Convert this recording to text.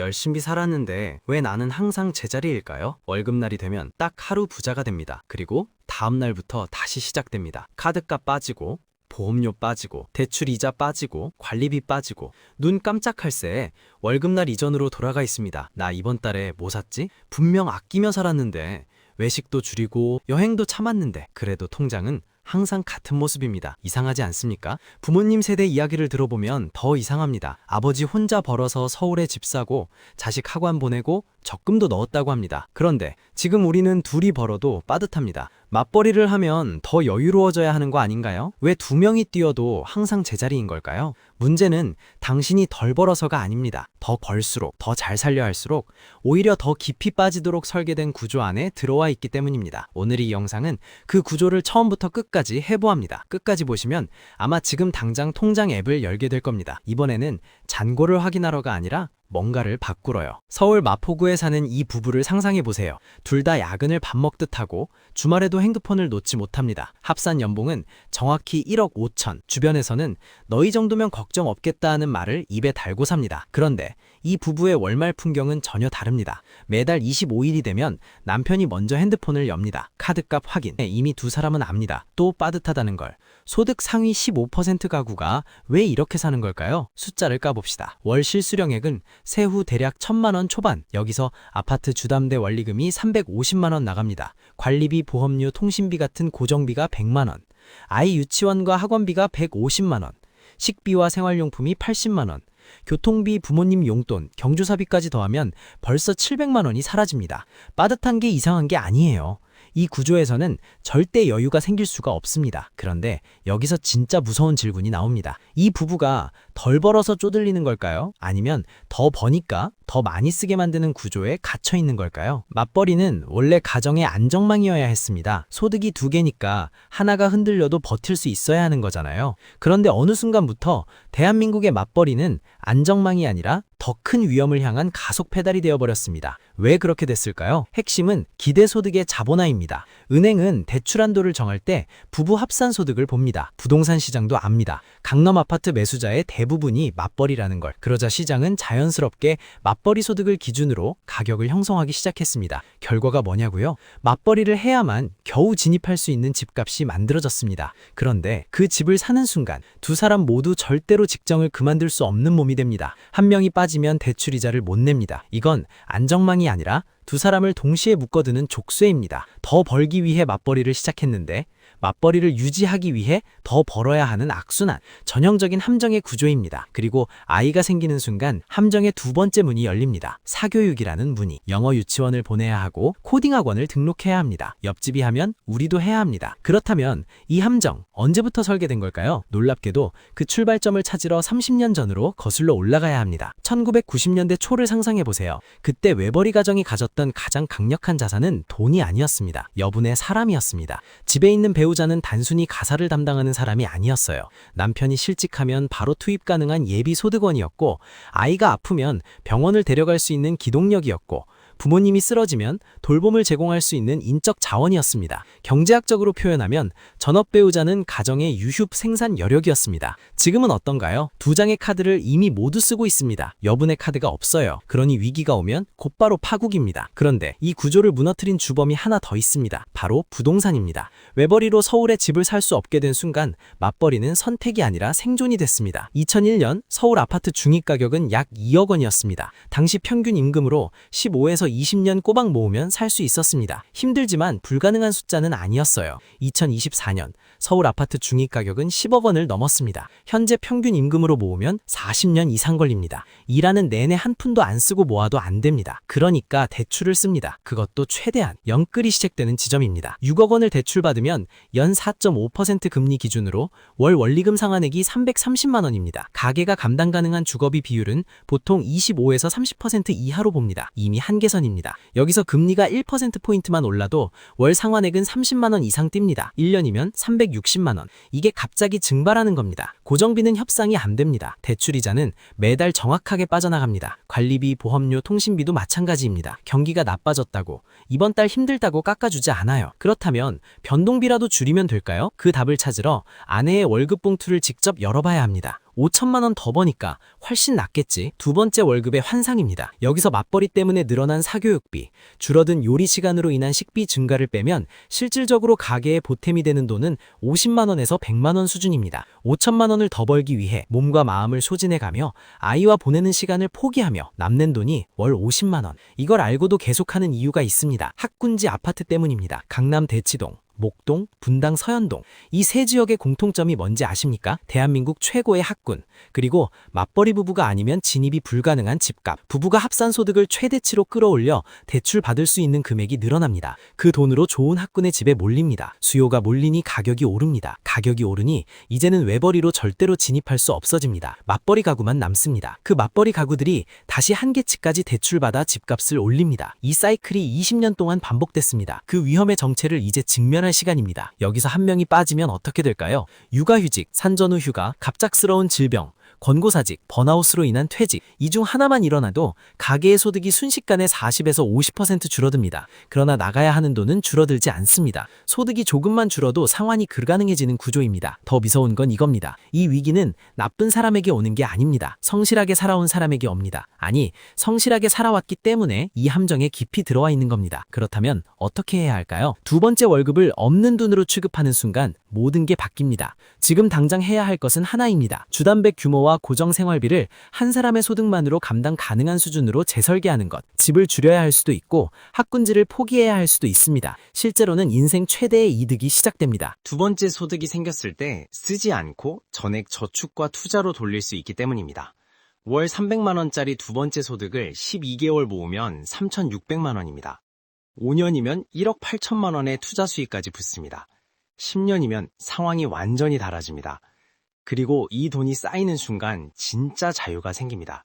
열심히 살았는데 왜 나는 항상 제자리일까요? 월급날이 되면 딱 하루 부자가 됩니다. 그리고 다음날부터 다시 시작됩니다. 카드값 빠지고 보험료 빠지고 대출 이자 빠지고 관리비 빠지고 눈 깜짝할 새에 월급날 이전으로 돌아가 있습니다. 나 이번 달에 뭐 샀지? 분명 아끼며 살았는데 외식도 줄이고 여행도 참았는데 그래도 통장은 항상 같은 모습입니다. 이상하지 않습니까? 부모님 세대 이야기를 들어보면 더 이상합니다. 아버지 혼자 벌어서 서울에 집 사고 자식 학원 보내고 적금도 넣었다고 합니다. 그런데 지금 우리는 둘이 벌어도 빠듯합니다. 맞벌이를 하면 더 여유로워져야 하는 거 아닌가요? 왜 두 명이 뛰어도 항상 제자리인 걸까요? 문제는 당신이 덜 벌어서가 아닙니다. 더 벌수록, 더 잘 살려 할수록 오히려 더 깊이 빠지도록 설계된 구조 안에 들어와 있기 때문입니다. 오늘 이 영상은 그 구조를 처음부터 끝까지 해보합니다. 끝까지 보시면 아마 지금 당장 통장 앱을 열게 될 겁니다. 이번에는 잔고를 확인하러가 아니라 뭔가를 바꾸러요. 서울 마포구에 사는 이 부부를 상상해보세요. 둘 다 야근을 밥 먹듯 하고 주말에도 핸드폰을 놓지 못합니다. 합산 연봉은 정확히 1억 5천. 주변에서는 너희 정도면 걱정 없겠다 하는 말을 입에 달고 삽니다. 그런데 이 부부의 월말 풍경은 전혀 다릅니다. 매달 25일이 되면 남편이 먼저 핸드폰을 엽니다. 카드값 확인. 이미 두 사람은 압니다. 또 빠듯하다는 걸. 소득 상위 15% 가구가 왜 이렇게 사는 걸까요? 숫자를 까봅시다. 월 실수령액은 세후 대략 1,000만 원 초반. 여기서 아파트 주담대 원리금이 350만 원 나갑니다. 관리비, 보험료, 통신비 같은 고정비가 100만 원. 아이 유치원과 학원비가 150만 원. 식비와 생활용품이 80만 원. 교통비, 부모님 용돈, 경조사비까지 더하면 벌써 700만 원이 사라집니다. 빠듯한 게 이상한 게 아니에요. 이 구조에서는 절대 여유가 생길 수가 없습니다. 그런데 여기서 진짜 무서운 질문이 나옵니다. 이 부부가 덜 벌어서 쪼들리는 걸까요? 아니면 더 버니까 더 많이 쓰게 만드는 구조에 갇혀 있는 걸까요? 맞벌이는 원래 가정의 안정망이어야 했습니다. 소득이 두 개니까 하나가 흔들려도 버틸 수 있어야 하는 거잖아요. 그런데 어느 순간부터 대한민국의 맞벌이는 안정망이 아니라 더 큰 위험을 향한 가속 페달이 되어버렸습니다. 왜 그렇게 됐을까요? 핵심은 기대소득의 자본화입니다. 은행은 대출 한도를 정할 때 부부 합산 소득을 봅니다. 부동산 시장도 압니다. 강남 아파트 매수자의 대부분이 맞벌이라는 걸. 그러자 시장은 자연스럽게 맞벌이 소득을 기준으로 가격을 형성하기 시작했습니다. 결과가 뭐냐고요? 맞벌이를 해야만 겨우 진입할 수 있는 집값이 만들어졌습니다. 그런데 그 집을 사는 순간 두 사람 모두 절대로 직장을 그만둘 수 없는 몸이 됩니다. 한 명이 빠지면 대출 이자를 못 냅니다. 이건 안정망이 아니라 두 사람을 동시에 묶어두는 족쇄입니다. 더 벌기 위해 맞벌이를 시작했는데 맞벌이를 유지하기 위해 더 벌어야 하는 악순환, 전형적인 함정의 구조입니다. 그리고 아이가 생기는 순간 함정의 두 번째 문이 열립니다. 사교육이라는 문이. 영어 유치원을 보내야 하고 코딩 학원을 등록해야 합니다. 옆집이 하면 우리도 해야 합니다. 그렇다면 이 함정 언제부터 설계된 걸까요? 놀랍게도 그 출발점을 찾으러 30년 전으로 거슬러 올라가야 합니다. 1990년대 초를 상상해보세요. 그때 외벌이 가정이 가졌던 가장 강력한 자산은 돈이 아니었습니다. 여분의 사람이었습니다. 집에 있는 배우자는 단순히 가사를 담당하는 사람이 아니었어요. 남편이 실직하면 바로 투입 가능한 예비 소득원이었고, 아이가 아프면 병원을 데려갈 수 있는 기동력이었고, 부모님이 쓰러지면 돌봄을 제공할 수 있는 인적 자원이었습니다. 경제학적으로 표현하면 전업 배우자는 가정의 유휴 생산 여력이었습니다. 지금은 어떤가요? 두 장의 카드를 이미 모두 쓰고 있습니다. 여분의 카드가 없어요. 그러니 위기가 오면 곧바로 파국입니다. 그런데 이 구조를 무너뜨린 주범이 하나 더 있습니다. 바로 부동산입니다. 외벌이로 서울에 집을 살 수 없게 된 순간 맞벌이는 선택이 아니라 생존이 됐습니다. 2001년 서울 아파트 중위가격은 약 2억 원이었습니다. 당시 평균 임금으로 15에서 20년 꼬박 모으면 살 수 있었습니다. 힘들지만 불가능한 숫자는 아니었어요. 2024년 서울 아파트 중위가격은 10억 원을 넘었습니다. 현재 평균 임금으로 모으면 40년 이상 걸립니다. 일하는 내내 한 푼도 안 쓰고 모아도 안 됩니다. 그러니까 대출을 씁니다. 그것도 최대한 영끌이 시작되는 지점입니다. 6억 원을 대출받으면 연 4.5% 금리 기준으로 월 원리금 상환액이 330만 원입니다. 가계가 감당 가능한 주거비 비율은 보통 25에서 30% 이하로 봅니다. 이미 한계선입니다. 여기서 금리가 1%포인트만 올라도 월 상환액은 30만 원 이상 뛵니다. 1년이면 360만 원. 이게 갑자기 증발하는 겁니다. 고정비는 협상이 안 됩니다. 대출이자는 매달 정확하게 빠져나갑니다. 관리비, 보험료, 통신비도 마찬가지입니다. 경기가 나빠졌다고, 이번 달 힘들다고 깎아주지 않아요. 그렇다면 변동비라도 줄이면 될까요? 그 답을 찾으러 아내의 월급 봉투를 직접 열어봐야 합니다. 5천만 원 더 버니까 훨씬 낫겠지. 두 번째 월급의 환상입니다. 여기서 맞벌이 때문에 늘어난 사교육비, 줄어든 요리 시간으로 인한 식비 증가를 빼면 실질적으로 가계에 보탬이 되는 돈은 50만 원에서 100만 원 수준입니다. 5천만 원을 더 벌기 위해 몸과 마음을 소진해가며 아이와 보내는 시간을 포기하며 남는 돈이 월 50만 원. 이걸 알고도 계속하는 이유가 있습니다. 학군지 아파트 때문입니다. 강남 대치동, 목동, 분당 서현동 이 세 지역의 공통점이 뭔지 아십니까? 대한민국 최고의 학군, 그리고 맞벌이 부부가 아니면 진입이 불가능한 집값, 부부가 합산 소득을 최대치로 끌어올려 대출 받을 수 있는 금액이 늘어납니다. 그 돈으로 좋은 학군의 집에 몰립니다. 수요가 몰리니 가격이 오릅니다. 가격이 오르니 이제는 외벌이로 절대로 진입할 수 없어집니다. 맞벌이 가구만 남습니다. 그 맞벌이 가구들이 다시 한계치까지 대출받아 집값을 올립니다. 이 사이클이 20년 동안 반복됐습니다. 그 위험의 정체를 이제 직면할 시간입니다. 여기서 한 명이 빠지면 어떻게 될까요? 육아휴직, 산전후 휴가, 갑작스러운 질병, 권고사직, 번아웃으로 인한 퇴직, 이 중 하나만 일어나도 가계의 소득이 순식간에 40에서 50% 줄어듭니다. 그러나 나가야 하는 돈은 줄어들지 않습니다. 소득이 조금만 줄어도 상환이 불가능해지는 구조입니다. 더 무서운 건 이겁니다. 이 위기는 나쁜 사람에게 오는 게 아닙니다. 성실하게 살아온 사람에게 옵니다. 아니, 성실하게 살아왔기 때문에 이 함정에 깊이 들어와 있는 겁니다. 그렇다면 어떻게 해야 할까요? 두 번째 월급을 없는 돈으로 취급하는 순간 모든 게 바뀝니다. 지금 당장 해야 할 것은 하나입니다. 주담백 규모와 고정 생활비를 한 사람의 소득만으로 감당 가능한 수준으로 재설계하는 것. 집을 줄여야 할 수도 있고 학군지를 포기해야 할 수도 있습니다. 실제로는 인생 최대의 이득이 시작됩니다. 두 번째 소득이 생겼을 때 쓰지 않고 전액 저축과 투자로 돌릴 수 있기 때문입니다. 월 300만 원짜리 두 번째 소득을 12개월 모으면 3,600만 원입니다. 5년이면 1억 8천만 원의 투자 수익까지 붙습니다. 10년이면 상황이 완전히 달라집니다. 그리고 이 돈이 쌓이는 순간 진짜 자유가 생깁니다.